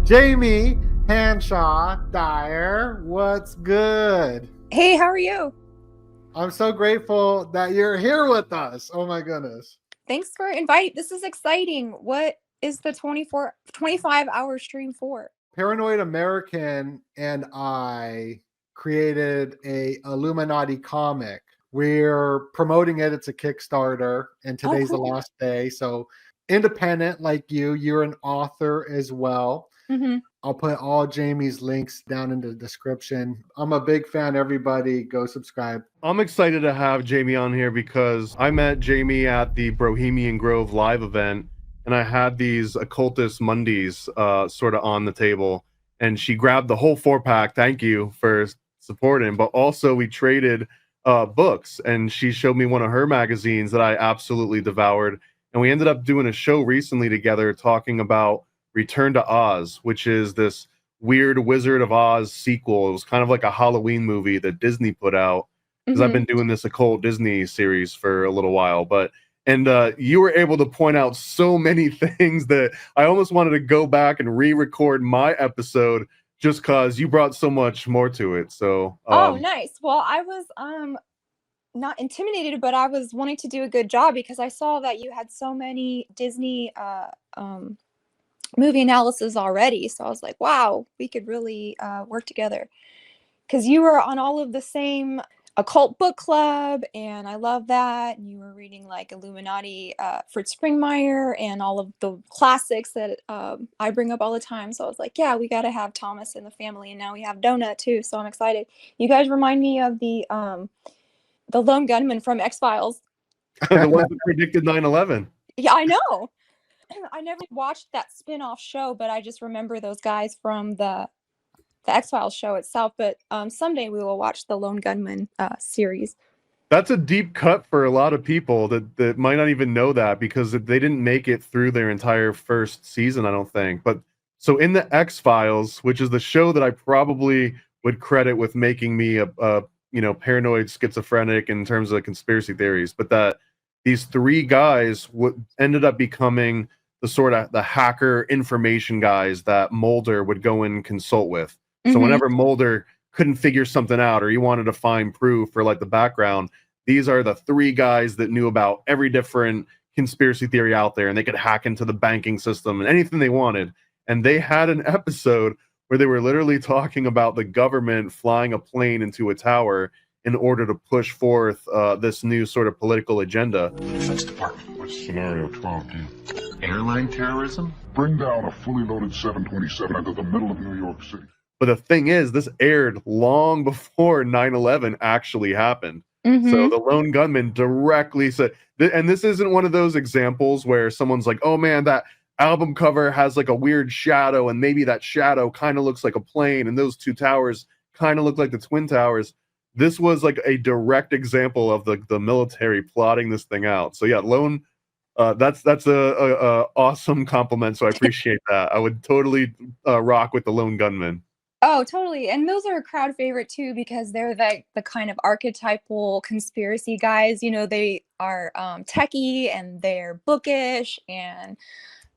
Jamie Hanshaw Dyer, what's good? Hey, how are you? I'm so grateful that you're here with us. Oh my goodness. Thanks for inviting. This is exciting. What is the 25-hour stream for? Paranoid American and I created a Illuminati comic. We're promoting it. It's a Kickstarter, and today's the last day. So independent like you're an author as well. Mm-hmm. I'll put all Jamie's links down in the description. I'm a big fan. Everybody go subscribe. I'm excited to have Jamie on here because I met Jamie at the Bohemian Grove live event, and I had these occultist Mondays sort of on the table, and she grabbed the whole 4-pack. Thank you for supporting. But also we traded books, and she showed me one of her magazines that I absolutely devoured. And we ended up doing a show recently together talking about Return to Oz, which is this weird Wizard of Oz sequel. It was kind of like a Halloween movie that Disney put out, because I've been doing this occult Disney series for a little while. And you were able to point out so many things that I almost wanted to go back and re-record my episode just because you brought so much more to it. So oh, nice. Well, I was not intimidated, but I was wanting to do a good job because I saw that you had so many Disney movie analysis already. So I was like, wow, we could really work together, because you were on all of the same occult book club, and I love that. And you were reading like Illuminati, Fritz Springmeier, and all of the classics that I bring up all the time. So I was like, yeah, we got to have Thomas in the family, and now we have DOENUT too. So I'm excited. You guys remind me of the lone gunman from X-Files. The one that predicted 9/11. Yeah, I know. I never watched that spin-off show, but I just remember those guys from the X-Files show itself. But someday we will watch the Lone Gunman series. That's a deep cut for a lot of people that might not even know that, because they didn't make it through their entire first season, I don't think. But so in the X-Files, which is the show that I probably would credit with making me a paranoid schizophrenic in terms of conspiracy theories, but that these three guys ended up becoming the sort of the hacker information guys that Mulder would go and consult with. So whenever Mulder couldn't figure something out, or he wanted to find proof for like the background, these are the three guys that knew about every different conspiracy theory out there, and they could hack into the banking system and anything they wanted. And they had an episode where they were literally talking about the government flying a plane into a tower in order to push forth this new sort of political agenda. Defense Department. What's scenario 12, dude? Airline terrorism? Bring down a fully loaded 727 into the middle of New York City. But the thing is, this aired long before 9/11 actually happened. So the lone gunman directly said, and this isn't one of those examples where someone's like, oh man, that album cover has like a weird shadow, and maybe that shadow kind of looks like a plane, and those two towers kind of look like the Twin Towers. This was like a direct example of the military plotting this thing out. So yeah, lone, that's a awesome compliment. So I appreciate that. I would totally rock with the lone gunman. Oh, totally. And those are a crowd favorite too, because they're the kind of archetypal conspiracy guys. You know, they are techie, and they're bookish, and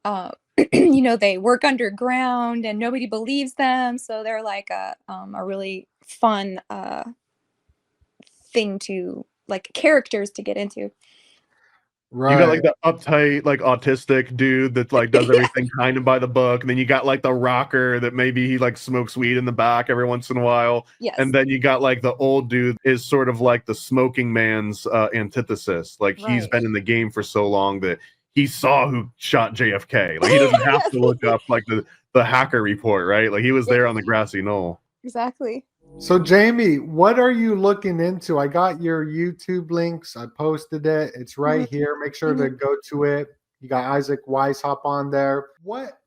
they work underground and nobody believes them. So they're like a really fun thing to, like, characters to get into. Right. You got like the uptight, like autistic dude that like does everything kind of by the book, and then you got like the rocker that maybe he like smokes weed in the back every once in a while. Yes. And then you got like the old dude is sort of like the smoking man's antithesis. Like he's been in the game for so long that he saw who shot JFK. Like he doesn't have to look up like the hacker report, right? Like he was there on the grassy knoll. Exactly. So Jamie, what are you looking into? I got your YouTube links. I posted it. It's right here. Make sure to go to it. You got Isaac Weishaupt on there. What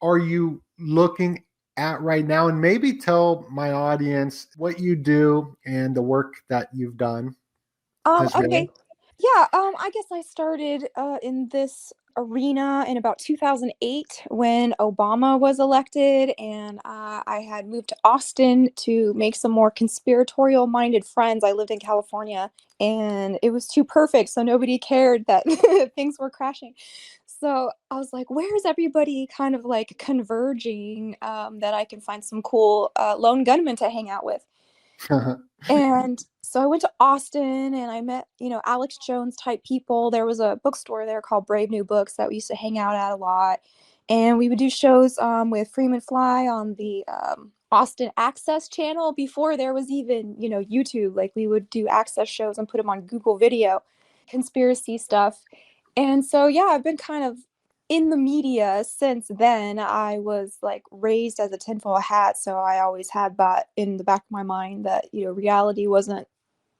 are you looking at right now? And maybe tell my audience what you do and the work that you've done. Okay. Yeah, I guess I started in this arena in about 2008 when Obama was elected, and I had moved to Austin to make some more conspiratorial-minded friends. I lived in California, and it was too perfect, so nobody cared that things were crashing. So I was like, where's everybody kind of like converging, that I can find some cool lone gunmen to hang out with? And so I went to Austin and I met, Alex Jones type people. There was a bookstore there called Brave New Books that we used to hang out at a lot. And we would do shows with Freeman Fly on the Austin Access channel before there was even, YouTube. Like we would do access shows and put them on Google Video, conspiracy stuff. And so, yeah, I've been kind of in the media since then. I was like raised as a tinfoil hat, so I always had that in the back of my mind that, reality wasn't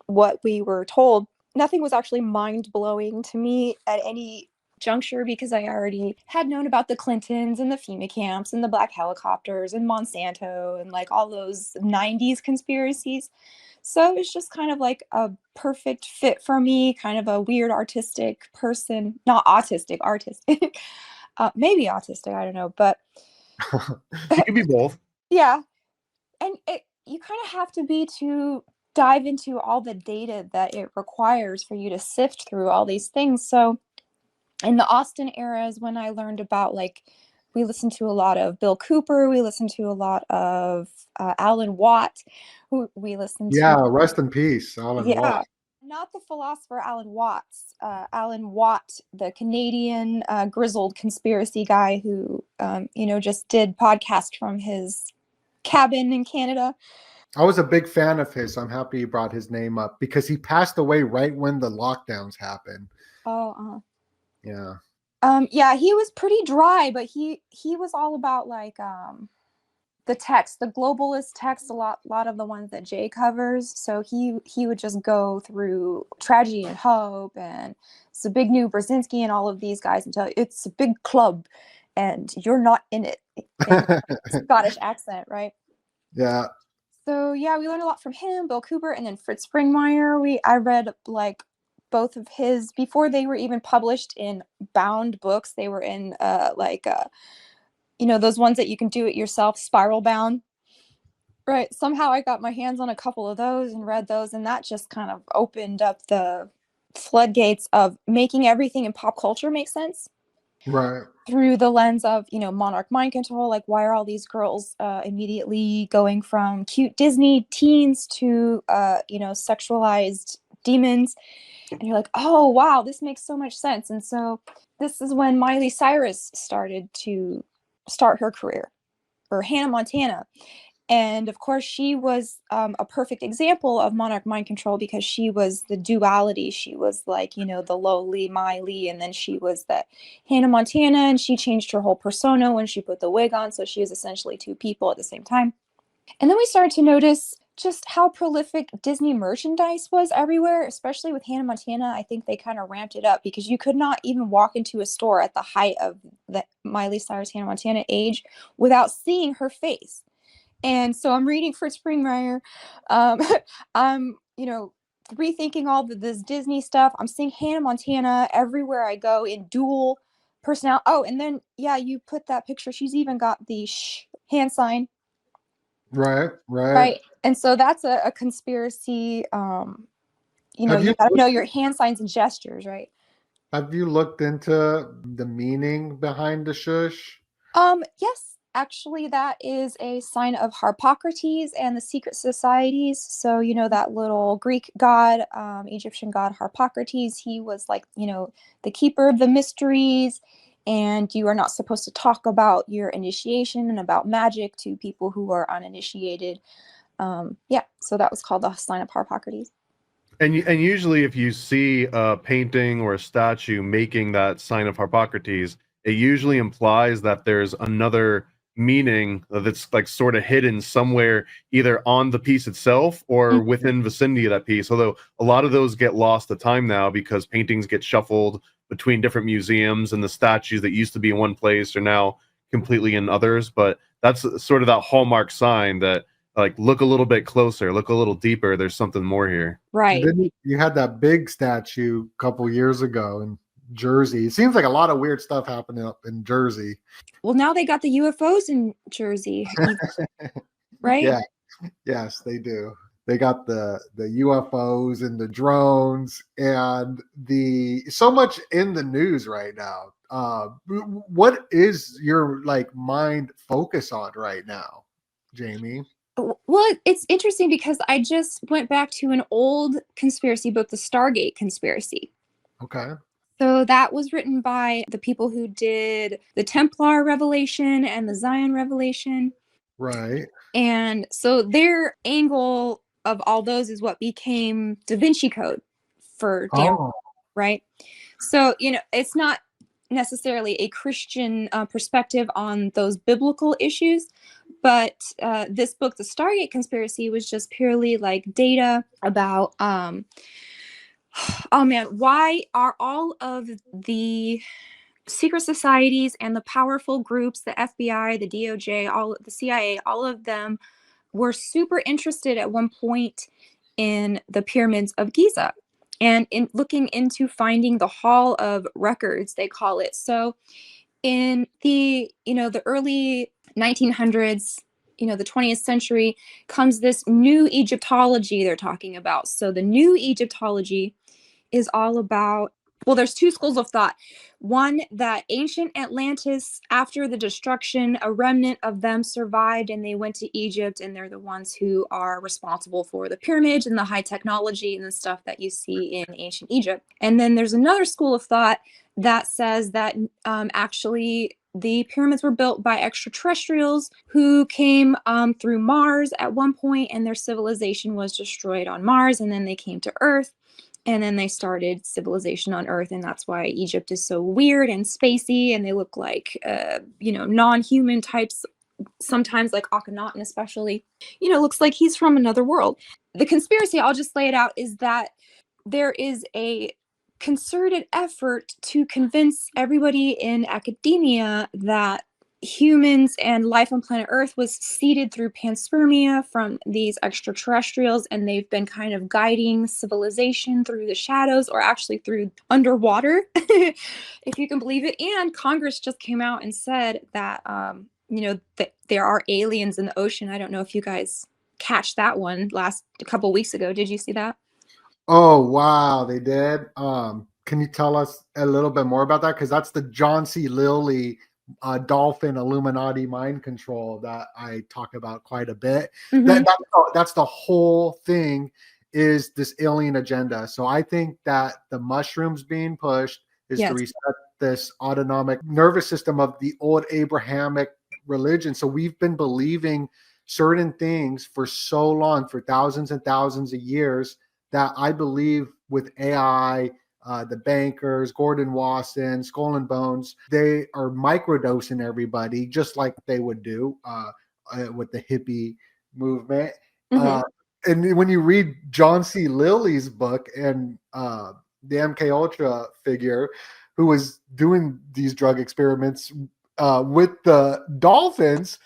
what we were told. Nothing was actually mind blowing to me at any juncture because I already had known about the Clintons and the FEMA camps and the black helicopters and Monsanto and like all those 90s conspiracies. So it was just kind of like a perfect fit for me, kind of a weird artistic person, not autistic, artistic, maybe autistic, I don't know, but You could be both. yeah. And you kind of have to be to dive into all the data that it requires for you to sift through all these things. So in the Austin era is when I learned about, like, we listened to a lot of Bill Cooper. We listened to a lot of Alan Watt. We listened Yeah, to, rest in peace, Alan yeah, Watts. not the philosopher Alan Watts. Alan Watt, the Canadian grizzled conspiracy guy who, just did podcasts from his cabin in Canada. I was a big fan of his. I'm happy you brought his name up because he passed away right when the lockdowns happened. Oh, Yeah. yeah, he was pretty dry, but he was all about like the text, the globalist text, a lot of the ones that Jay covers. So he would just go through Tragedy and Hope and Zbigniew Brzezinski and all of these guys and tell you it's a big club and you're not in it. In Scottish accent, right? Yeah. So yeah, we learned a lot from him, Bill Cooper, and then Fritz Springmeier. I read like both of his before they were even published in bound books. They were in those ones that you can do it yourself, spiral bound. Right. Somehow I got my hands on a couple of those and read those, and that just kind of opened up the floodgates of making everything in pop culture make sense. Right. Through the lens of, monarch mind control, like why are all these girls immediately going from cute Disney teens to, sexualized demons? And you're like, oh, wow, this makes so much sense. And so this is when Miley Cyrus started her career, or Hannah Montana. And of course, she was a perfect example of monarch mind control because she was the duality. She was like, the lowly Miley, and then she was the Hannah Montana, and she changed her whole persona when she put the wig on. So she was essentially two people at the same time. And then we started to notice just how prolific Disney merchandise was everywhere, especially with Hannah Montana. I think they kind of ramped it up because you could not even walk into a store at the height of the Miley Cyrus Hannah Montana age without seeing her face. And so I'm reading Fritz Springmeier. I'm, rethinking all this Disney stuff. I'm seeing Hannah Montana everywhere I go in dual personality. Oh, and then, yeah, you put that picture. She's even got the hand sign. Right. Right. And so that's a conspiracy. You got to know your hand signs and gestures, right? Have you looked into the meaning behind the shush? Yes. Actually, that is a sign of Harpocrates and the secret societies. So, that little Greek god, Egyptian god Harpocrates, he was like, the keeper of the mysteries. And you are not supposed to talk about your initiation and about magic to people who are uninitiated. So that was called the sign of Harpocrates. And usually if you see a painting or a statue making that sign of Harpocrates, it usually implies that there's another meaning that's like sort of hidden somewhere, either on the piece itself or within vicinity of that piece. Although a lot of those get lost to time now because paintings get shuffled between different museums and the statues that used to be in one place are now completely in others. But that's sort of that hallmark sign that, like, look a little bit closer, look a little deeper, there's something more here. Right. Then you had that big statue a couple years ago in Jersey. It seems like a lot of weird stuff happening up in Jersey. Well, now they got the UFOs in Jersey, right? Yeah. Yes, they do. They got the UFOs and the drones and the so much in the news right now. What is your like mind focus on right now, Jamie? Well, it's interesting because I just went back to an old conspiracy book, the Stargate Conspiracy. Okay. So that was written by the people who did the Templar Revelation and the Zion Revelation. Right. And so their angle of all those is what became Da Vinci Code for Oh, right? So, it's not necessarily a Christian perspective on those biblical issues, but this book, The Stargate Conspiracy, was just purely like data about, oh man, why are all of the secret societies and the powerful groups, the FBI, the DOJ, the CIA, all of them were super interested at one point in the pyramids of Giza and in looking into finding the Hall of Records, they call it. So in the early 1900s, the 20th century, comes this new Egyptology they're talking about. So the new Egyptology is all about, well, there's two schools of thought. One, that ancient Atlantis, after the destruction, a remnant of them survived and they went to Egypt, and they're the ones who are responsible for the pyramids and the high technology and the stuff that you see in ancient Egypt. And then there's another school of thought that says that actually the pyramids were built by extraterrestrials who came through Mars at one point, and their civilization was destroyed on Mars, and then they came to Earth. And then they started civilization on Earth, and that's why Egypt is so weird and spacey, and they look like, non-human types, sometimes like Akhenaten especially. Looks like he's from another world. The conspiracy, I'll just lay it out, is that there is a concerted effort to convince everybody in academia that humans and life on planet Earth was seeded through panspermia from these extraterrestrials, and they've been kind of guiding civilization through the shadows, or actually through underwater, if you can believe it. And Congress just came out and said that that there are aliens in the ocean. I don't know if you guys catch that one a couple weeks ago. Did you see that? Oh, wow, they did. Can you tell us a little bit more about that? Because that's the John C. Lilly dolphin Illuminati mind control that I talk about quite a bit. Mhm. That's the whole thing, is this alien agenda. So I think that the mushrooms being pushed is to Yes. reset this autonomic nervous system of the old Abrahamic religion. So we've been believing certain things for so long, for thousands and thousands of years, that I believe with AI, the bankers, Gordon Wasson, Skull and Bones, they are microdosing everybody just like they would do with the hippie movement. Mhm. And when you read John C. Lilly's book and the MK Ultra figure who was doing these drug experiments with the dolphins,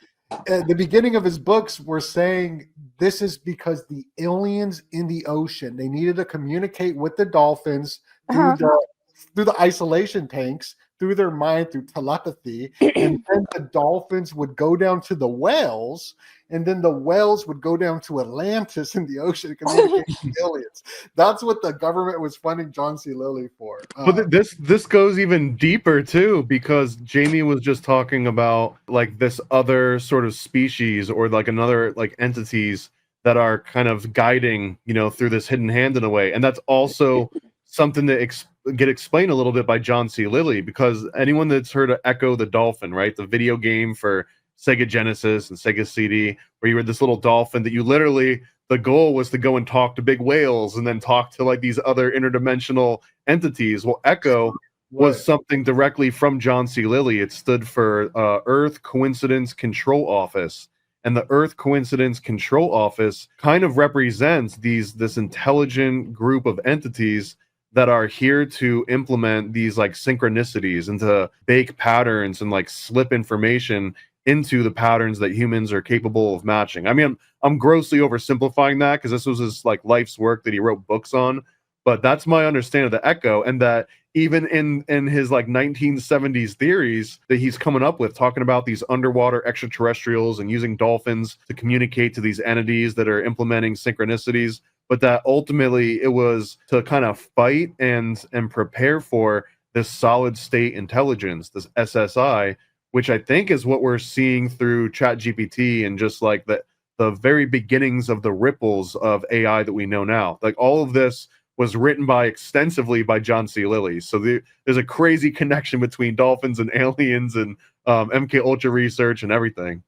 at the beginning of his books were saying this is because the aliens in the ocean, they needed to communicate with the dolphins through the isolation tanks, through their mind, through telepathy, and then the dolphins would go down to the whales, and then the whales would go down to Atlantis in the ocean and communicate with aliens. That's what the government was funding John C. Lilly for. But this goes even deeper too, because Jamie was just talking about like this other sort of species, or like another like entities that are kind of guiding, through this hidden hand in a way, and that's also something to get explained a little bit by John C. Lilly, because anyone that's heard of Echo the Dolphin, right, the video game for Sega Genesis and Sega CD, where you were this little dolphin that you literally, the goal was to go and talk to big whales and then talk to like these other interdimensional entities. Well, Echo was something directly from John C. Lilly. It stood for Earth Coincidence Control Office. And the Earth Coincidence Control Office kind of represents this intelligent group of entities that are here to implement these like synchronicities and to bake patterns and like slip information into the patterns that humans are capable of matching. I mean, I'm grossly oversimplifying that because this was his like life's work that he wrote books on. but that's my understanding of the Echo, and that even in his like 1970s theories that he's coming up with, talking about these underwater extraterrestrials and using dolphins to communicate to these entities that are implementing synchronicities, but that ultimately it was to kind of fight and prepare for this solid state intelligence, this SSI, which I think is what we're seeing through ChatGPT and just like the very beginnings of the ripples of AI that we know now. Like all of this was written extensively by John C. Lilly. So there's a crazy connection between dolphins and aliens and MK Ultra research and everything.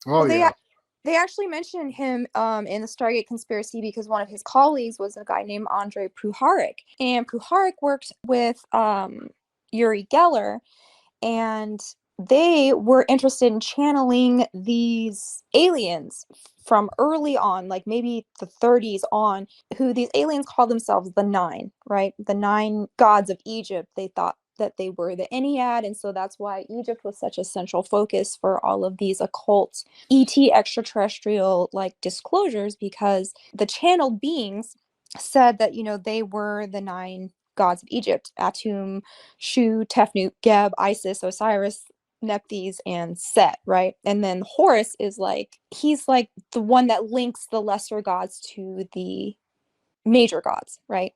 Oh, Well, yeah. they actually mentioned him in the Stargate conspiracy because one of his colleagues was a guy named Andrei Puharich. And Puharich worked with Uri Geller, and they were interested in channeling these aliens from early on, like maybe the 30s on, who these aliens call themselves the Nine, right? The 9 gods of Egypt. They thought that they were the Ennead, and so that's why Egypt was such a central focus for all of these occult ET extraterrestrial like disclosures, because the channeled beings said that, you know, they were the 9 gods of Egypt: Atum, Shu, Tefnut, Geb, Isis, Osiris, Nephthys, and Set, right? And then Horus is like, he's like the one that links the lesser gods to the major gods, right?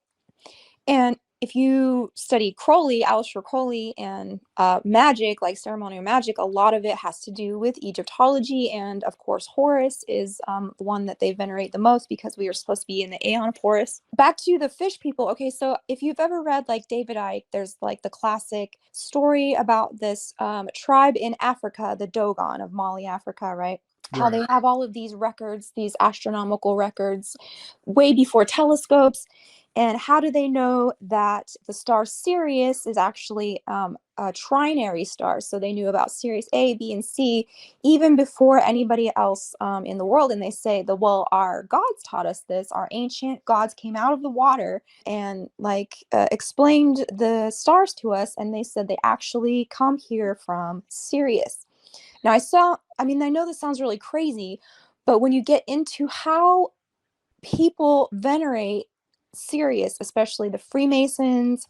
And if you study Crowley, Aleister Crowley, and magic, like ceremonial magic, a lot of it has to do with Egyptology. And of course, Horus is the one that they venerate the most because we are supposed to be in the Aeon of Horus. Back to the fish people. Okay, so if you've ever read like David Icke, there's like the classic story about this tribe in Africa, the Dogon of Mali, Africa, right? How they have all of these records, these astronomical records, way before telescopes. And how do they know that the star Sirius is actually a trinary star? So they knew about Sirius A, B, and C even before anybody else in the world. And they say that, well, our gods taught us this. Our ancient gods came out of the water and like explained the stars to us. And they said they actually come here from Sirius. Now I know this sounds really crazy, but when you get into how people venerate Sirius, especially the Freemasons,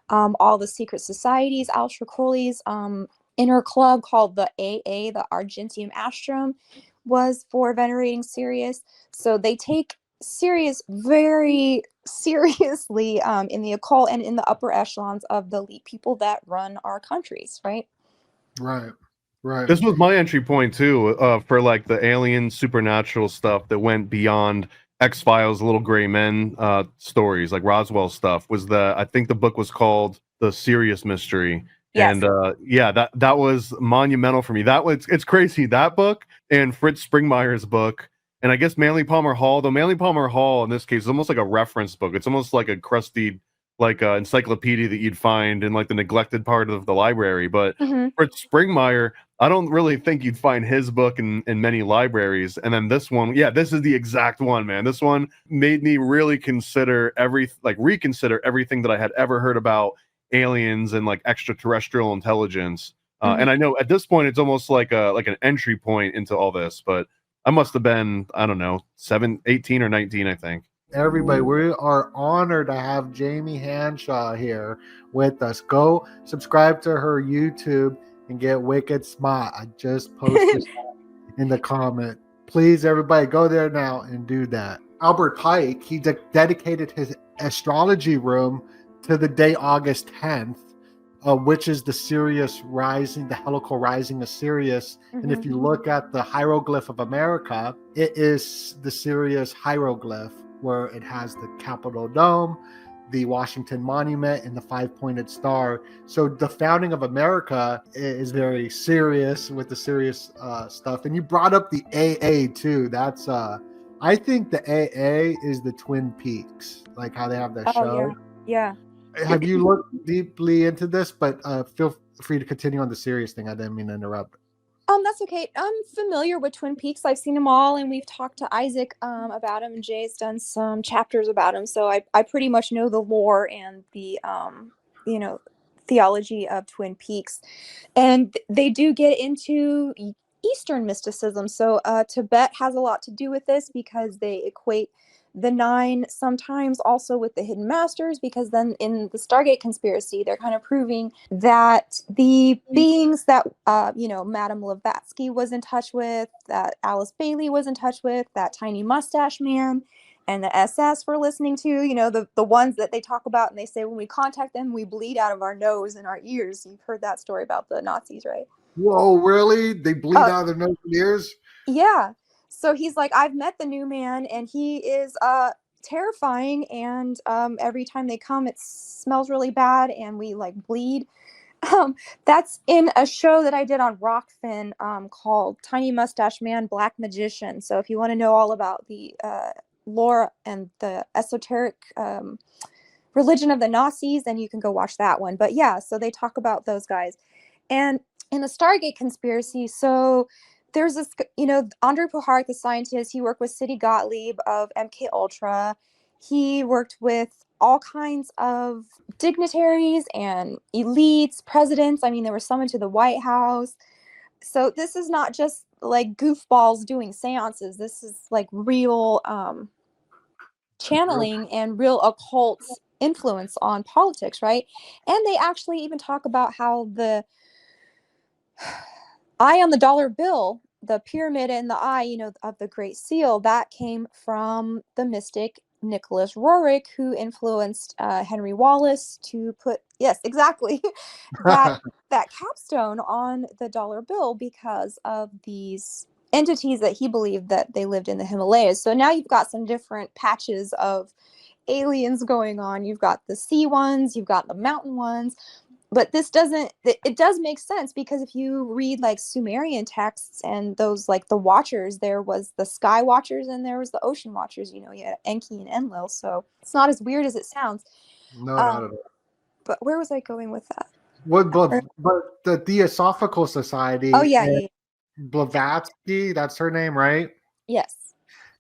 all the secret societies, Aleister Crowley's inner club called the AA, the Argentium Astrum, was for venerating Sirius. So they take Sirius very seriously in the occult and in the upper echelons of the elite people that run our countries, right? Right. This was my entry point too, for like the alien supernatural stuff that went beyond X-Files, Little Gray Men stories, like Roswell stuff. I think the book was called The Sirius Mystery. Yes. And that was monumental for me. It's crazy, that book and Fritz Springmeier's book, and I guess Manly Palmer Hall, though Manly Palmer Hall in this case is almost like a reference book. It's almost like a crusty like encyclopedia that you'd find in like the neglected part of the library. But Fritz Springmeier, I don't really think you'd find his book in many libraries. And then this one, this is the exact one, man. This one made me really reconsider everything that I had ever heard about aliens and like extraterrestrial intelligence. And I know at this point it's almost like an entry point into all this, but I must have been, I don't know, 18 or 19, I think. Everybody, we are honored to have Jamie Hanshaw here with us. Go subscribe to her YouTube and get wicked smart. I just posted in the comment. Please, everybody, go there now and do that. Albert Pike, he dedicated his astrology room to the day August 10th, which is the Sirius rising, the helical rising of Sirius. And if you look at the hieroglyph of America, it is the Sirius hieroglyph, where it has the Capitol Dome, the Washington Monument, and the 5-pointed star. So the founding of America is very serious with the serious stuff. And you brought up the AA too. That's I think the AA is the Twin Peaks, like how they have that show. Yeah. Have you looked deeply into this? But feel free to continue on the serious thing. I didn't mean to interrupt. That's okay. I'm familiar with Twin Peaks. I've seen them all, and we've talked to Isaac about him, and Jay's done some chapters about him. So I pretty much know the lore and the theology of Twin Peaks, and they do get into Eastern mysticism. So Tibet has a lot to do with this because they equate the Nine, sometimes also with the Hidden Masters, because then in the Stargate conspiracy, they're kind of proving that the beings that, Madame Blavatsky was in touch with, that Alice Bailey was in touch with, that tiny mustache man, and the SS we're listening to, the ones that they talk about and they say when we contact them, we bleed out of our nose and our ears. You've heard that story about the Nazis, right? Whoa, really? They bleed out of their nose and ears? Yeah. So he's like, I've met the new man, and he is terrifying, and every time they come, it smells really bad, and we like bleed. That's in a show that I did on Rockfin called Tiny Mustache Man, Black Magician. So if you want to know all about the lore and the esoteric religion of the Nazis, then you can go watch that one. But yeah, so they talk about those guys. And in the Stargate conspiracy, so there's this, Andrei Puharich, the scientist, he worked with Sidney Gottlieb of MK Ultra. He worked with all kinds of dignitaries and elites, presidents. I mean, they were summoned to the White House. So this is not just like goofballs doing seances. This is like real channeling and real occult influence on politics, right? And they actually even talk about how the eye on the dollar bill, the pyramid and the eye, of the Great Seal, that came from the mystic Nicholas Roerich, who influenced Henry Wallace to put, yes, exactly, that capstone on the dollar bill because of these entities that he believed that they lived in the Himalayas. So now you've got some different patches of aliens going on. You've got the sea ones, you've got the mountain ones. But this doesn't, it does make sense, because if you read like Sumerian texts and those like the Watchers, there was the Sky Watchers and there was the Ocean Watchers, you had Enki and Enlil. So it's not as weird as it sounds. No, not at all. But where was I going with that? But the Theosophical Society. Oh, yeah. Blavatsky, that's her name, right? Yes.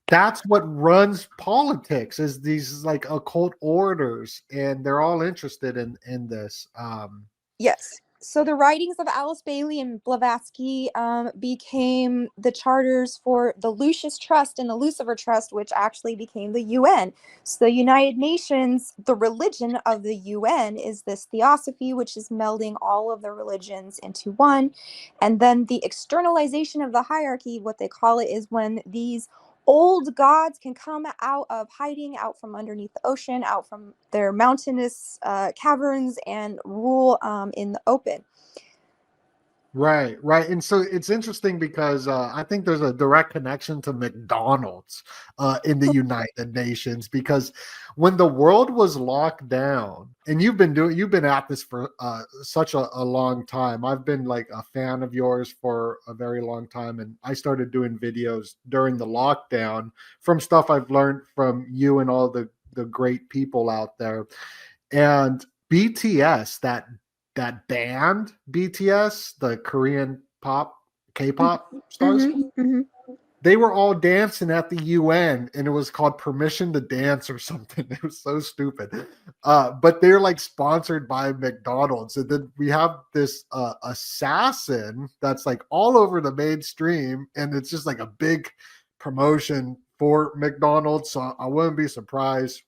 That's what runs politics, is these like occult orders, and they're all interested in this. Yes. So the writings of Alice Bailey and Blavatsky became the charters for the Lucius Trust and the Lucifer Trust, which actually became the UN. So the United Nations, the religion of the UN is this theosophy, which is melding all of the religions into one. And then the externalization of the hierarchy, what they call it, is when these old gods can come out of hiding, out from underneath the ocean, out from their mountainous caverns, and rule in the open. Right. And so it's interesting because I think there's a direct connection to McDonald's in the United Nations, because when the world was locked down, and you've been at this for such a long time. I've been like a fan of yours for a very long time, and I started doing videos during the lockdown from stuff I've learned from you and all the great people out there. And BTS, that band BTS, the Korean K-pop stars, they were all dancing at the UN, and it was called Permission to Dance or something. It was so stupid. But they're like sponsored by McDonald's. And then we have this assassin that's like all over the mainstream, and it's just like a big promotion for McDonald's. So I wouldn't be surprised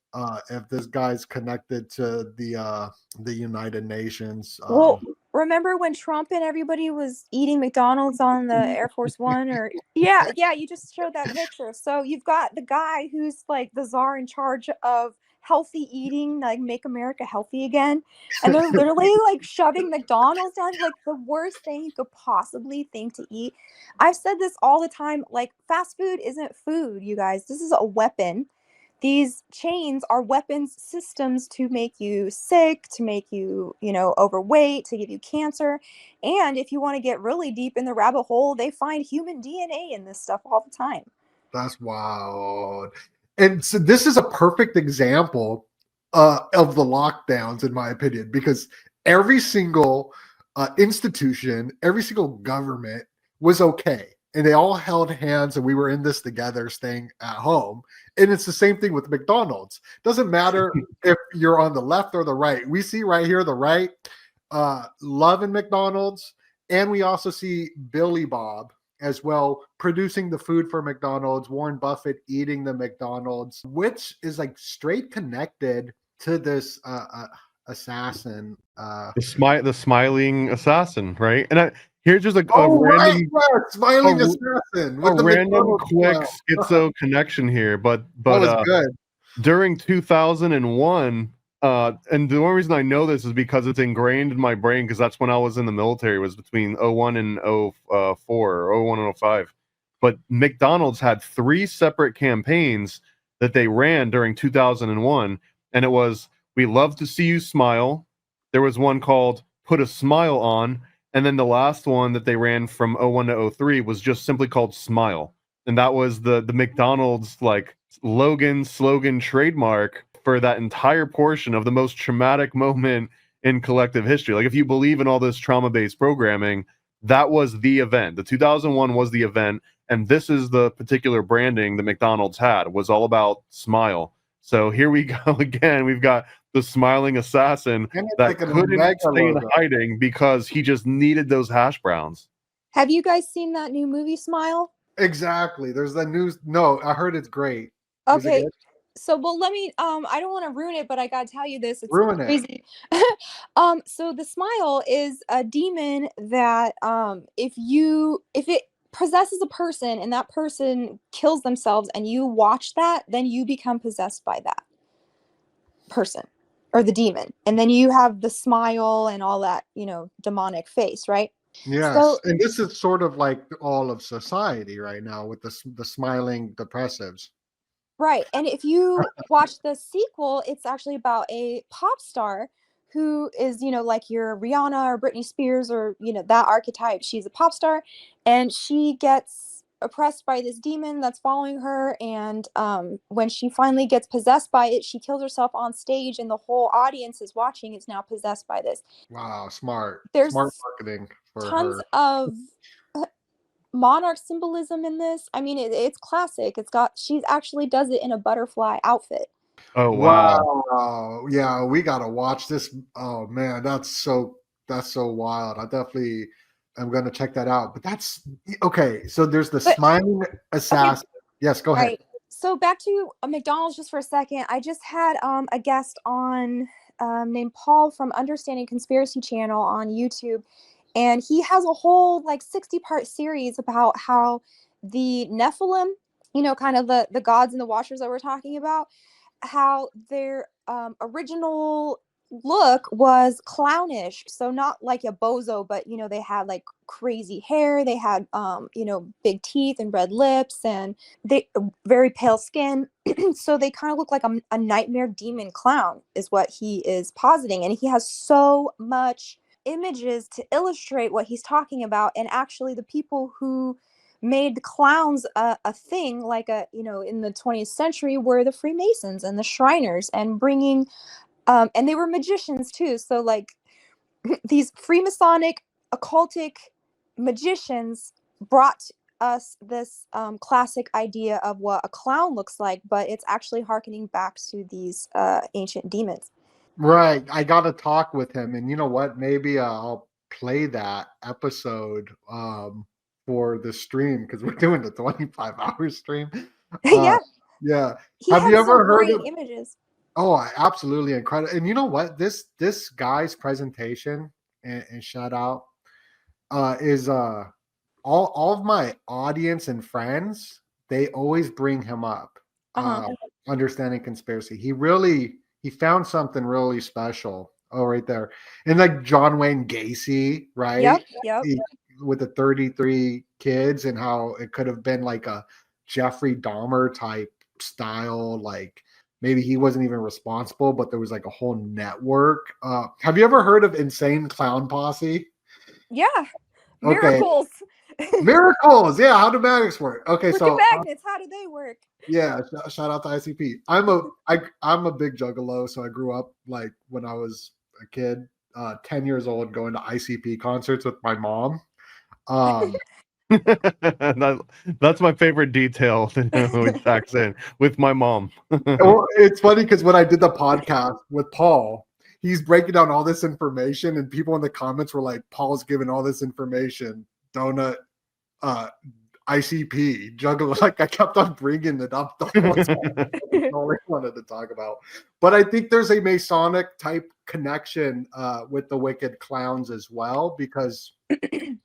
if this guy's connected to the United Nations. Well, remember when Trump and everybody was eating McDonald's on the Air Force One? Or yeah, you just showed that picture. So you've got the guy who's like the czar in charge of healthy eating, like make America healthy again, and they're literally like shoving McDonald's down, like the worst thing you could possibly think to eat. I've said this all the time, like fast food isn't food, you guys. This is a weapon. These chains are weapons systems to make you sick, to make you, overweight, to give you cancer. And if you want to get really deep in the rabbit hole, they find human DNA in this stuff all the time. That's wild. And so this is a perfect example of the lockdowns, in my opinion, because every single institution, every single government was okay. And they all held hands, and we were in this together, staying at home. And it's the same thing with McDonald's. Doesn't matter if you're on the left or the right. We see right here the right loving McDonald's, and we also see Billy Bob as well, producing the food for McDonald's, Warren Buffett eating the McDonald's, which is like straight connected to this assassin. The smiling assassin, right? And here's just a Right, random, yeah, smiling a, assassin a with the random McDonald's quick smile. schizo connection here. But That was good. during 2001, and the only reason I know this is because it's ingrained in my brain, because that's when I was in the military, was between 01 and 04, or 01 and 05. But McDonald's had 3 separate campaigns that they ran during 2001, and it was, "We love to see you smile." There was one called "Put a Smile On," and then the last one that they ran from 01 to 03 was just simply called "Smile." And that was the McDonald's like slogan trademark for that entire portion of the most traumatic moment in collective history. Like, if you believe in all this trauma-based programming, that was the event. The 2001 was the event, and this is the particular branding that McDonald's had. It was all about smile. So here we go again. We've got the smiling assassin that Like couldn't stay in hiding because he just needed those hash browns. Have you guys seen that new movie, Smile? Exactly. There's the news. No, I heard it's great. Okay. So, well, let me, I don't want to ruin it, but I got to tell you this. It's crazy. So the Smile is a demon that, if it possesses a person and that person kills themselves and you watch that, then you become possessed by that person or the demon. And then you have the smile and all that, demonic face, right? Yes. So, and this is sort of like all of society right now with the smiling depressives. right. And if you watch the sequel, it's actually about a pop star who is, like your Rihanna or Britney Spears or, that archetype. She's a pop star and she gets oppressed by this demon that's following her. And when she finally gets possessed by it, she kills herself on stage and the whole audience is watching. It's now possessed by this. Wow, smart. There's smart marketing for tons her. of monarch symbolism in this. I mean, it's classic. She actually does it in a butterfly outfit. Oh wow. Wow. Yeah, we gotta watch this. Oh man, that's so wild. I definitely am gonna check that out. But that's okay. So there's the smiling assassin. Okay. Yes, go ahead. So back to McDonald's just for a second. I just had a guest on named Paul from Understanding Conspiracy Channel on YouTube. And he has a whole 60-part series about how the Nephilim, kind of the gods and the watchers that we're talking about, how their original look was clownish. So not like a bozo, but, they had crazy hair. They had, big teeth and red lips and they very pale skin. So they kind of look like a nightmare demon clown is what he is positing. And he has so much images to illustrate what he's talking about. And actually the people who made clowns a thing in the 20th century were the Freemasons and the Shriners, and bringing and they were magicians too. So these Freemasonic occultic magicians brought us this classic idea of what a clown looks like, but it's actually hearkening back to these ancient demons. Right. I got to talk with him. And you know what? Maybe I'll play that episode for the stream because we're doing the 25-hour stream. Yeah. Yeah. Have you ever heard of images? Oh, absolutely incredible. And you know what? This guy's presentation, and shout out, is all of my audience and friends, they always bring him up. Understanding Conspiracy. He found something really special. Oh, right there. And John Wayne Gacy, right? Yep. With the 33 kids and how it could have been like a Jeffrey Dahmer type style. Maybe he wasn't even responsible, but there was a whole network. Have you ever heard of Insane Clown Posse? Yeah. Miracles. Okay. Miracles. Yeah. How do magics work? Okay. So magnets, how do they work? Yeah, shout out to ICP. I'm a big juggalo, so I grew up when I was a kid, 10 years old, going to ICP concerts with my mom. That's my favorite detail we tax in with my mom. Well, it's funny because when I did the podcast with Paul, he's breaking down all this information, and people in the comments were like, "Paul's giving all this information. DOENUT ICP juggalo. Like I kept on bringing it up the whole time. That's all I wanted to talk about. But I think there's a Masonic type connection with the Wicked Clowns as well, because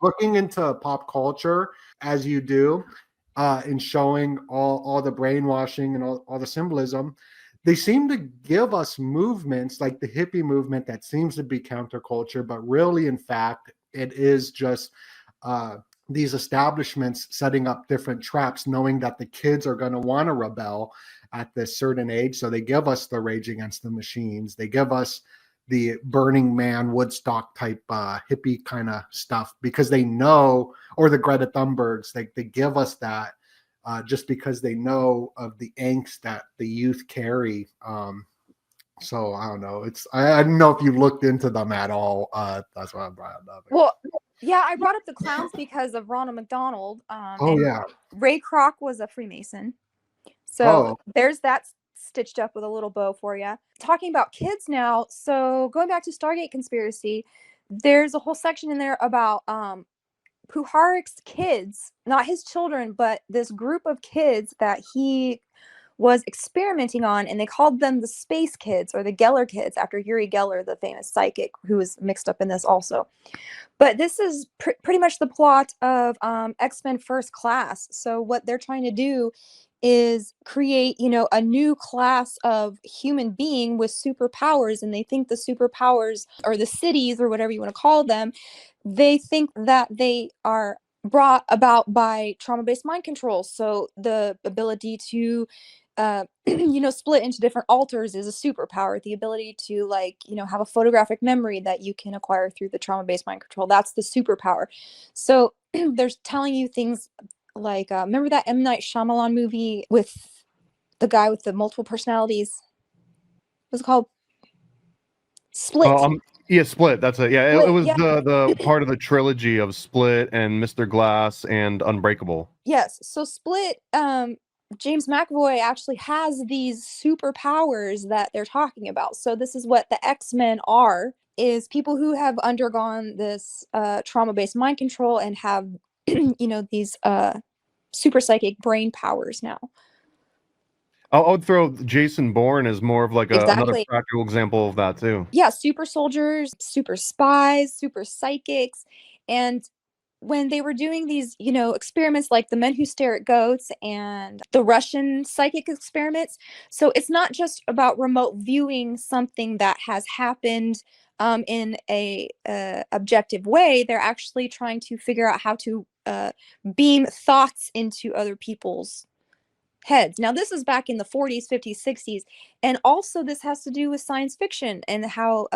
looking into pop culture as you do, and showing all the brainwashing and all the symbolism, they seem to give us movements like the hippie movement that seems to be counterculture, but really, in fact, it is just these establishments setting up different traps, knowing that the kids are going to want to rebel at this certain age. So they give us the Rage Against the Machines. They give us the Burning Man, Woodstock type hippie kind of stuff because they know, or the Greta Thunbergs, they give us that just because they know of the angst that the youth carry. So I don't know. I don't know if you looked into them at all. That's why I brought it up. Well, yeah, I brought up the clowns because of Ronald McDonald. Oh, yeah. Ray Kroc was a Freemason. So Oh. there's that stitched up with a little bow for you. Talking about kids now. So going back to Stargate Conspiracy, there's a whole section in there about Puharich's kids, not his children, but this group of kids that he was experimenting on, and they called them the Space Kids or the Geller Kids after Uri Geller, the famous psychic who was mixed up in this also. But this is pretty much the plot of X-Men First Class. So what they're trying to do is create, a new class of human being with superpowers, and they think the superpowers, or the cities, or whatever you want to call them, they think that they are brought about by trauma-based mind control. So the ability to split into different alters is a superpower. The ability to have a photographic memory that you can acquire through the trauma-based mind control, that's the superpower. So they're telling you things like, remember that M. Night Shyamalan movie with the guy with the multiple personalities? What's it called? Split. Yeah, Split. That's it. Yeah, Split, it was yeah. the part of the trilogy of Split and Mr. Glass and Unbreakable. Yes. So Split, James McAvoy actually has these superpowers that they're talking about. So this is what the X-Men are, is people who have undergone this trauma-based mind control and have, these super psychic brain powers now. I would throw Jason Bourne as more of like another Exactly. practical example of that too. Yeah, super soldiers, super spies, super psychics. And when they were doing these, experiments like the Men Who Stare at Goats and the Russian psychic experiments, so it's not just about remote viewing something that has happened in a objective way. They're actually trying to figure out how to beam thoughts into other people's heads. Now, this is back in the 40s, 50s, 60s. And also this has to do with science fiction and how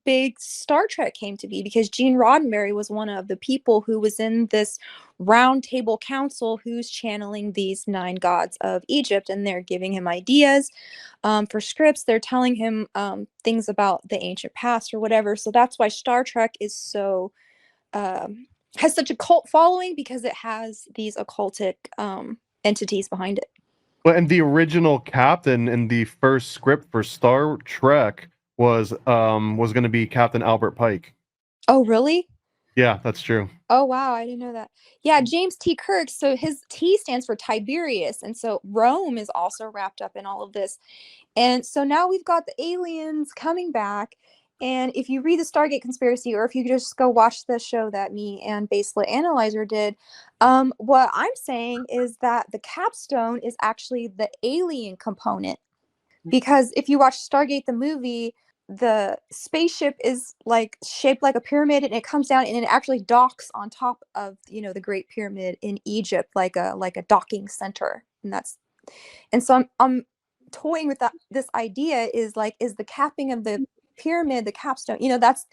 big Star Trek came to be, because Gene Roddenberry was one of the people who was in this round table council who's channeling these 9 gods of Egypt, and they're giving him ideas for scripts. They're telling him things about the ancient past or whatever. So that's why Star Trek is so has such a cult following, because it has these occultic entities behind it. Well, and the original captain in the first script for Star Trek was going to be Captain Albert Pike. Oh, really? Yeah, that's true. Oh, wow, I didn't know that. Yeah, James T. Kirk. So his T stands for Tiberius, and so Rome is also wrapped up in all of this. And so now we've got the aliens coming back. And if you read the Stargate Conspiracy, or if you just go watch the show that me and Baselit Analyzer did, what I'm saying is that the capstone is actually the alien component. Because if you watch Stargate the movie, the spaceship is shaped like a pyramid, and it comes down and it actually docks on top of the Great Pyramid in Egypt, like a docking center. And so I'm toying with this idea is the capping of the pyramid, the capstone, that's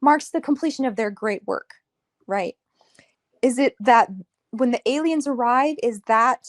marks the completion of their great work, right? Is it that when the aliens arrive, is that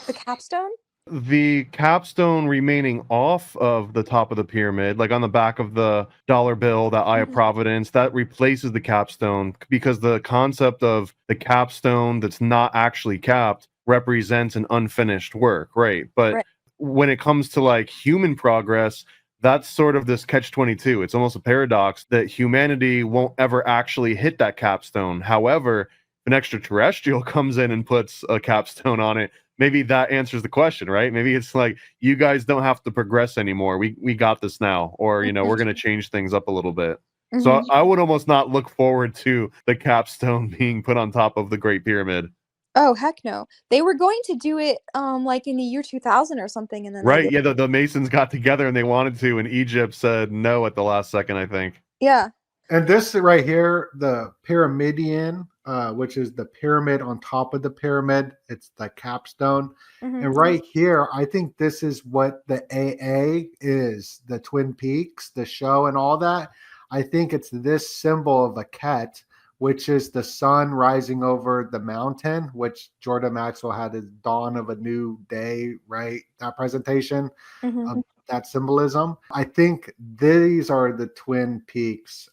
the capstone? The capstone remaining off of the top of the pyramid, like on the back of the dollar bill, that Eye of Providence, that replaces the capstone, because the concept of the capstone that's not actually capped represents an unfinished work, right? But when it comes to human progress, that's sort of this catch-22. It's almost a paradox that humanity won't ever actually hit that capstone. However, an extraterrestrial comes in and puts a capstone on it, maybe that answers the question, right? Maybe it's like, you guys don't have to progress anymore. We got this now, or we're going to change things up a little bit. So I would almost not look forward to the capstone being put on top of the Great Pyramid. Oh, heck no. They were going to do it like in the year 2000 or something, and then Right, yeah, the Masons got together and they wanted to, and Egypt said no at the last second, I think. Yeah. And this right here, the pyramidion, which is the pyramid on top of the pyramid, it's the capstone. And right here, I think this is what the AA is, the Twin Peaks, the show and all that. I think it's this symbol of a ket, which is the sun rising over the mountain, which Jordan Maxwell had his Dawn of a New Day, right? That presentation of that symbolism. I think these are the Twin Peaks,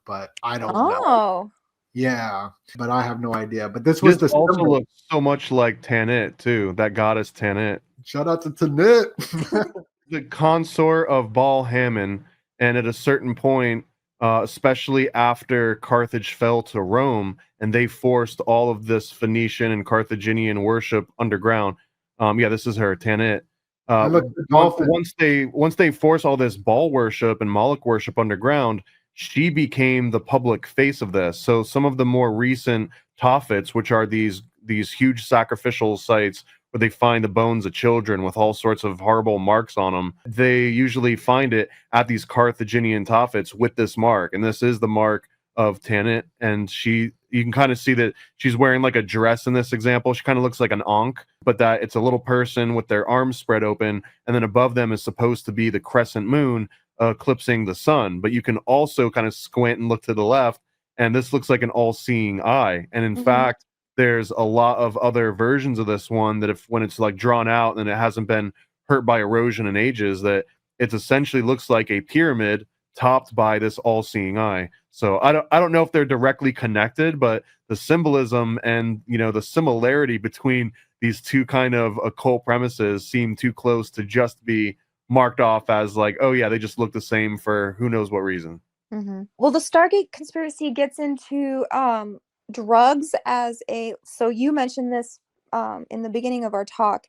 but I don't know. Yeah, but I have no idea. But this was This the also symbol. looks so much like Tanit too, that goddess Tanit. Shout out to Tanit. The consort of Baal Hammon, and at a certain point, especially after Carthage fell to Rome, and they forced all of this Phoenician and Carthaginian worship underground. Yeah, this is her, Tanit. Look, the dolphin. Once they force all this Baal worship and Moloch worship underground, she became the public face of this. So some of the more recent Tophets, which are these huge sacrificial sites where they find the bones of children with all sorts of horrible marks on them, they usually find it at these Carthaginian Tophets with this mark, and this is the mark of Tanit. And you can kind of see that she's wearing like a dress in this example. She kind of looks like an Ankh, but that it's a little person with their arms spread open, and then above them is supposed to be the crescent moon eclipsing the sun. But you can also kind of squint and look to the left, and this looks like an all-seeing eye. And in fact, there's a lot of other versions of this one that when it's like drawn out and it hasn't been hurt by erosion in ages, that it essentially looks like a pyramid topped by this all-seeing eye. So I don't know if they're directly connected, but the symbolism and the similarity between these two kind of occult premises seem too close to just be marked off as like, oh yeah, they just look the same for who knows what reason. Well, the Stargate conspiracy gets into drugs so you mentioned this in the beginning of our talk,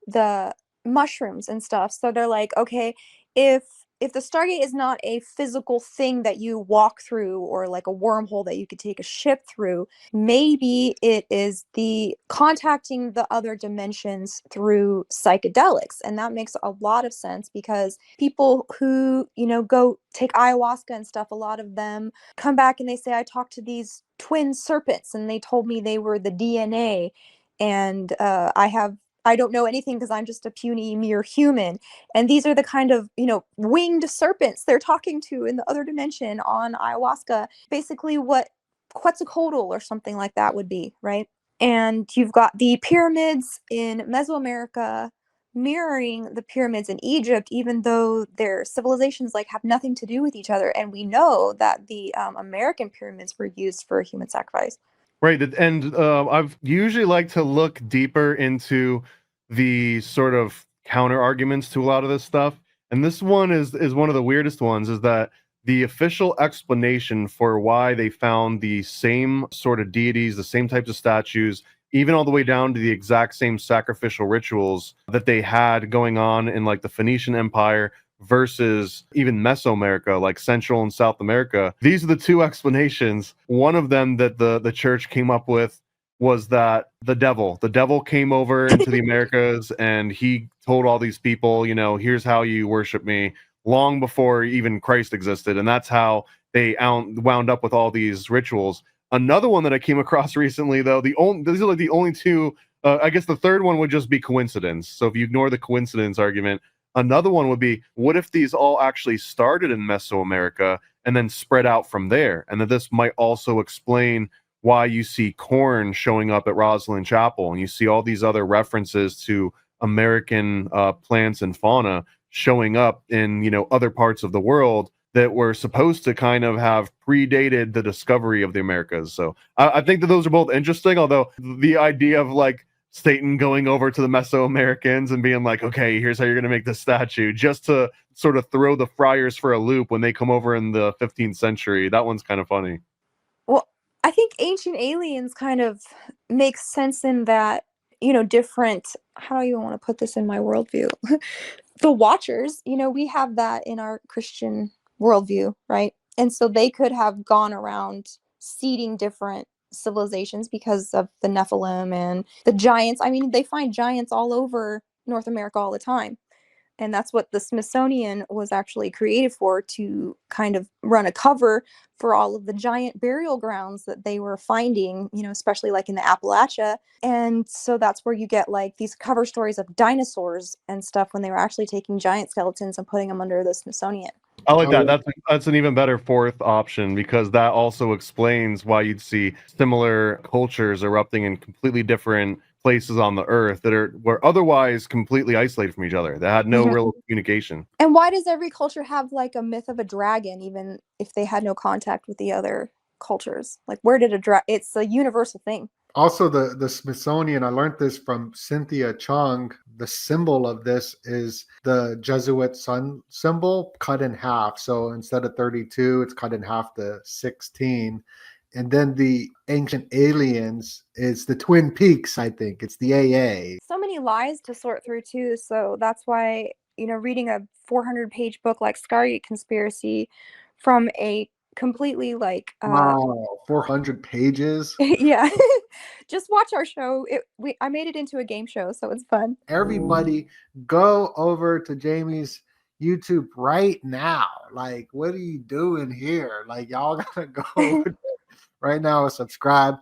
the mushrooms and stuff. So they're like, okay, if the Stargate is not a physical thing that you walk through, or like a wormhole that you could take a ship through, maybe it is the contacting the other dimensions through psychedelics. And that makes a lot of sense, because people who, go take ayahuasca and stuff, a lot of them come back and they say, I talked to these twin serpents and they told me they were the DNA. And I don't know anything because I'm just a puny mere human. And these are the kind of, winged serpents they're talking to in the other dimension on ayahuasca. Basically what Quetzalcoatl or something like that would be, right? And you've got the pyramids in Mesoamerica mirroring the pyramids in Egypt, even though their civilizations have nothing to do with each other. And we know that the American pyramids were used for human sacrifice. Right, and I've usually like to look deeper into the sort of counter arguments to a lot of this stuff, and this one is one of the weirdest ones. Is that the official explanation for why they found the same sort of deities, the same types of statues, even all the way down to the exact same sacrificial rituals that they had going on in like the Phoenician Empire versus even Mesoamerica, like Central and South America. These are the two explanations. One of them that the church came up with was that the devil came over into the Americas, and he told all these people, here's how you worship me, long before even Christ existed. And that's how they wound up with all these rituals. Another one that I came across recently, though, these are like the only two, I guess the third one would just be coincidence. So if you ignore the coincidence argument, another one would be, what if these all actually started in Mesoamerica and then spread out from there? And that this might also explain why you see corn showing up at Rosslyn Chapel, and you see all these other references to American plants and fauna showing up in other parts of the world that were supposed to kind of have predated the discovery of the Americas. So I think that those are both interesting, although the idea of like Satan going over to the Mesoamericans and being like, okay, here's how you're going to make this statue, just to sort of throw the friars for a loop when they come over in the 15th century. That one's kind of funny. Well, I think Ancient Aliens kind of makes sense in that, different, how do I even want to put this in my worldview? The Watchers, we have that in our Christian worldview, right? And so they could have gone around seeding different civilizations because of the Nephilim and the giants. I mean, they find giants all over North America all the time. And that's what the Smithsonian was actually created for, to kind of run a cover for all of the giant burial grounds that they were finding, especially like in the Appalachia. And so that's where you get like these cover stories of dinosaurs and stuff when they were actually taking giant skeletons and putting them under the Smithsonian. I like that. That's an even better fourth option, because that also explains why you'd see similar cultures erupting in completely different places on the earth that were otherwise completely isolated from each other. They had no real communication. And why does every culture have like a myth of a dragon, even if they had no contact with the other cultures? Like, where did it's a universal thing. Also, the Smithsonian, I learned this from Cynthia Chung. The symbol of this is the Jesuit sun symbol cut in half. So instead of 32, it's cut in half to 16. And then the Ancient Aliens is the Twin Peaks, I think. It's the AA. So many lies to sort through, too. So that's why, reading a 400-page book like Stargate Conspiracy from a completely like... wow, 400 pages? Yeah. Just watch our show. I made it into a game show, so it's fun. Everybody go over to Jamie's YouTube right now. Like, what are you doing here? Like, y'all gotta go over there right now and subscribe.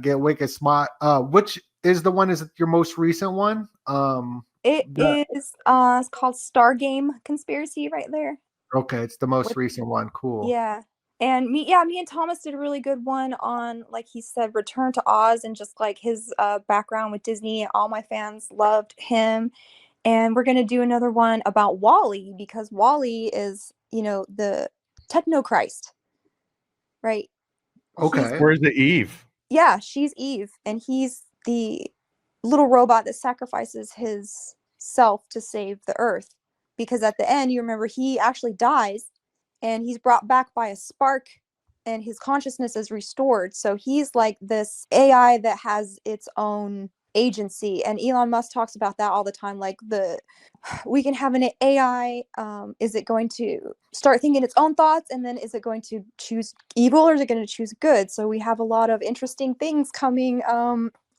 Get Wicked Smart. Which is the one? Is it your most recent one? It's called Stargame Conspiracy right there. Okay, it's the most recent one. Cool. Yeah. And me and Thomas did a really good one on, like he said, Return to Oz, and just like his background with Disney. All my fans loved him. And we're going to do another one about Wally, because Wally is, the techno Christ, right? Okay. Where's the Eve? Yeah, she's Eve, and he's the little robot that sacrifices his self to save the Earth. Because at the end, you remember, he actually dies, and he's brought back by a spark, and his consciousness is restored. So he's like this AI that has its own agency, and Elon Musk talks about that all the time. Like, we can have an AI, is it going to start thinking its own thoughts, and then is it going to choose evil, or is it going to choose good? So we have a lot of interesting things coming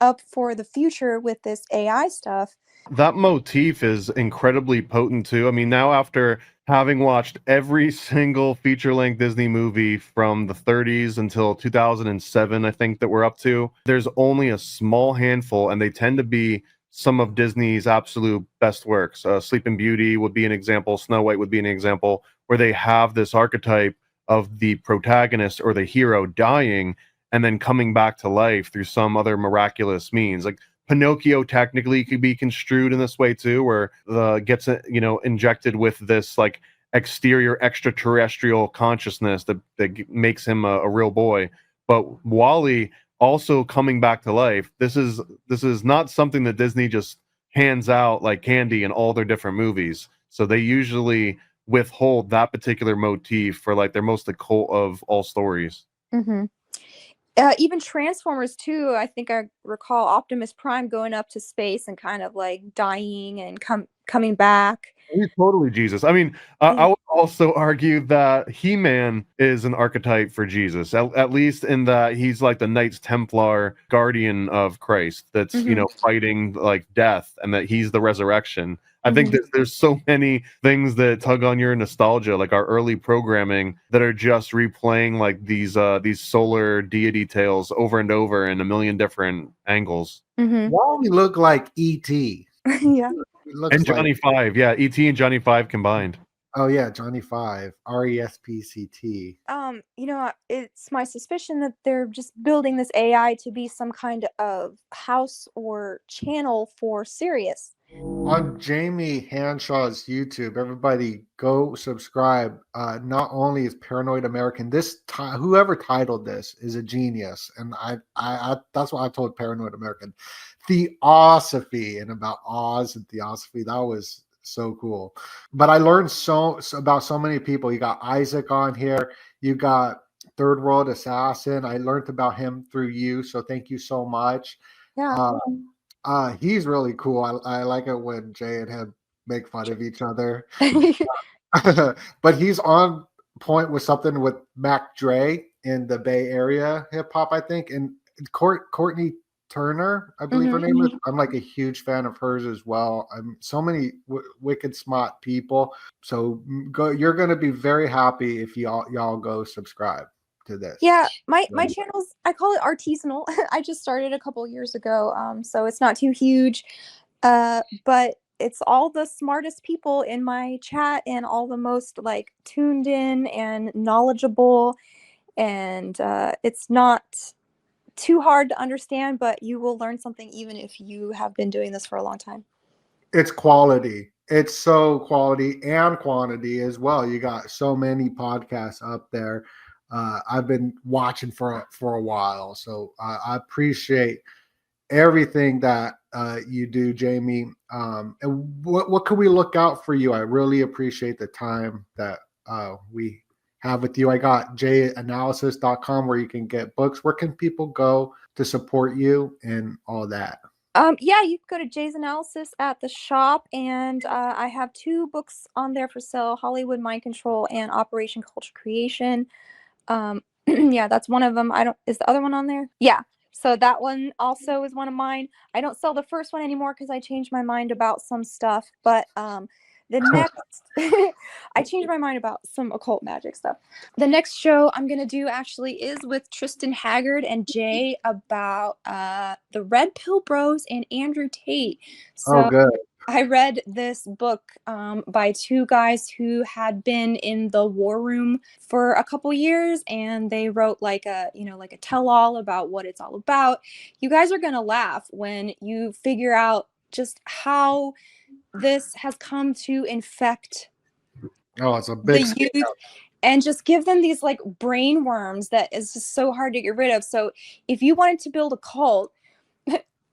up for the future with this AI stuff. That motif is incredibly potent too. I mean, now after having watched every single feature-length Disney movie from the 30s until 2007, I think that we're up to, there's only a small handful, and they tend to be some of Disney's absolute best works. Sleeping Beauty would be an example. Snow White would be an example, where they have this archetype of the protagonist or the hero dying and then coming back to life through some other miraculous means. Like, Pinocchio technically could be construed in this way too, where gets injected with this like exterior extraterrestrial consciousness that makes him a real boy. But Wally also coming back to life. This is not something that Disney just hands out like candy in all their different movies. So they usually withhold that particular motif for like their most occult of all stories. Mm-hmm. Even Transformers too. I think I recall Optimus Prime going up to space and kind of like dying and coming back. He's totally Jesus. I mean, I would also argue that He-Man is an archetype for Jesus, at least in that he's like the Knights Templar guardian of Christ that's, fighting like death, and that he's the resurrection. I think that there's so many things that tug on your nostalgia, like our early programming, that are just replaying like these solar deity tales over and over in a million different angles. Wally look like E.T. Yeah. And Johnny Five, yeah, E.T. and Johnny Five combined. Oh yeah, Johnny Five, RESPCT. It's my suspicion that they're just building this AI to be some kind of house or channel for Sirius. On Jamie Hanshaw's YouTube, everybody go subscribe. Not only is Paranoid American, whoever titled this is a genius, and I that's what I told Paranoid American. Theosophy, and about Oz and Theosophy, that was so cool. But I learned so about so many people. You got Isaac on here, you got Third World Assassin. I learned about him through you, so thank you so much. Yeah. He's really cool. I like it when Jay and him make fun of each other. But he's on point with something with Mac Dre in the Bay Area hip hop, I think, and Courtney Turner, I believe her name is. I'm like a huge fan of hers as well. I'm so many wicked smart people. So you're going to be very happy if y'all go subscribe to this. Yeah, my channel's, I call it artisanal. I just started a couple years ago, so it's not too huge, but it's all the smartest people in my chat and all the most like tuned in and knowledgeable, and it's not too hard to understand, but you will learn something even if you have been doing this for a long time. It's quality. It's so quality and quantity as well. You got so many podcasts up there. I've been watching for a while, so I appreciate everything that you do, Jamie. And what can we look out for you? I really appreciate the time that we have with you. I got janalysis.com where you can get books. Where can people go to support you and all that? Yeah, you can go to Jay's Analysis at the shop, and I have 2 books on there for sale: Hollywood Mind Control and Operation Culture Creation. Yeah, that's one of them. Is the other one on there? Yeah. So that one also is one of mine. I don't sell the first one anymore because I changed my mind about some stuff. But the next, I changed my mind about some occult magic stuff. The next show I'm going to do actually is with Tristan Haggard and Jay about the Red Pill Bros and Andrew Tate. So, oh, good. I read this book by 2 guys who had been in the war room for a couple years, and they wrote like a tell-all about what it's all about. You guys are gonna laugh when you figure out just how this has come to infect It's a big the youth, and just give them these like brain worms that is just so hard to get rid of. So if you wanted to build a cult,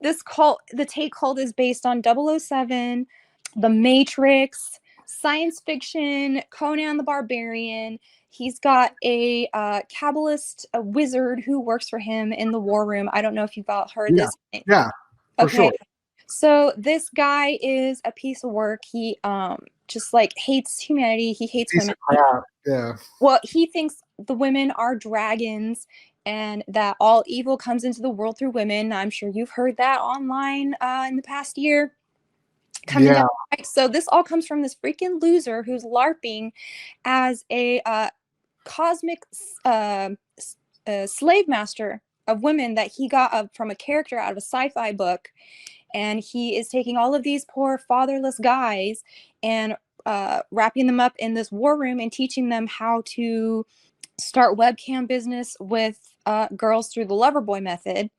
the Tate cult is based on 007, The Matrix, science fiction, Conan the Barbarian. He's got a Kabbalist, a wizard who works for him in the war room. I don't know if you've all heard this. Yeah, for sure. So this guy is a piece of work. He just like hates humanity. He hates women. Yeah. Well, he thinks the women are dragons and that all evil comes into the world through women. I'm sure you've heard that online in the past year. Coming down, right? So this all comes from this freaking loser who's LARPing as a cosmic slave master of women that he got from a character out of a sci-fi book. And he is taking all of these poor fatherless guys and wrapping them up in this war room and teaching them how to start webcam business with girls through the Loverboy method.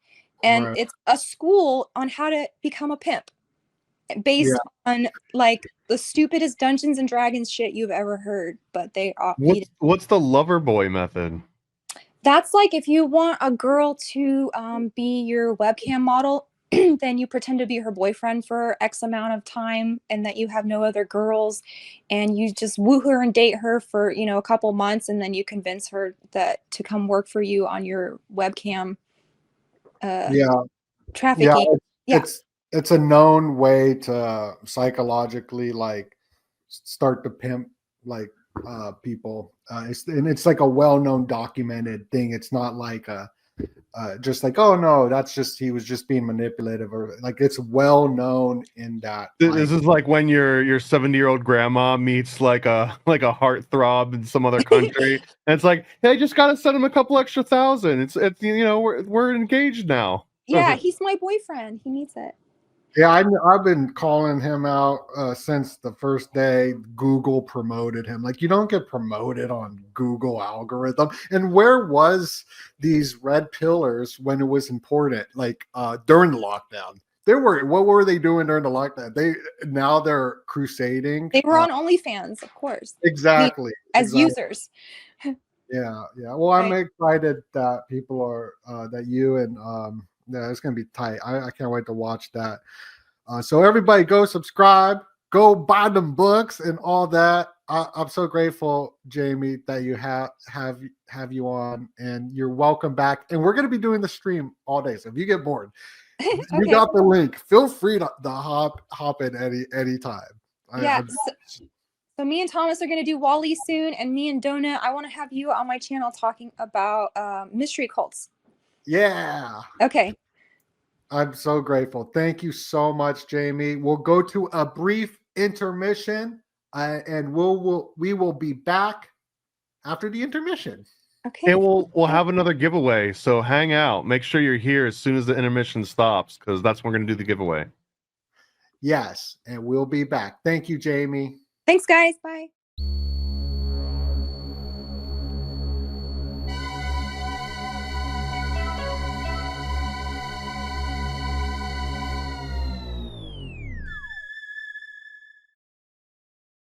And it's a school on how to become a pimp based on like the stupidest Dungeons and Dragons shit you've ever heard. But they are. What's the Loverboy method? That's like if you want a girl to be your webcam model, then you pretend to be her boyfriend for X amount of time and that you have no other girls, and you just woo her and date her for, a couple months, and then you convince her to come work for you on your webcam trafficking. It's a known way to psychologically like start to pimp like people. It's like a well-known documented thing. It's not like just like, oh no, that's just he was just being manipulative, or like it's well known in that. This is like when your 70-year-old grandma meets like a heartthrob in some other country, and it's like, hey, I just gotta send him a couple extra thousand. It's we're engaged now. Yeah, he's my boyfriend. He needs it. Yeah, I've been calling him out since the first day Google promoted him. Like, you don't get promoted on Google algorithm. And where was these red pillars when it was important? Like during the lockdown, what were they doing during the lockdown? Now they're crusading. They were on OnlyFans, of course. Exactly. As users. Yeah. Well, I'm excited that people are that you and yeah, it's gonna be tight. I can't wait to watch that. So everybody, go subscribe, go buy them books and all that. I'm so grateful, Jamie, that you have you on, and you're welcome back. And we're going to be doing the stream all day. So if you get bored, you Okay. got the link. Feel free to hop in any time. Yeah. So me and Thomas are going to do Wally soon, and me and Donut, I want to have you on my channel talking about mystery cults. Yeah. Okay. I'm so grateful. Thank you so much, Jamie. We'll go to a brief intermission, and we will be back after the intermission. Okay. And we'll have another giveaway. So hang out. Make sure you're here as soon as the intermission stops, because that's when we're going to do the giveaway. Yes, and we'll be back. Thank you, Jamie. Thanks, guys. Bye.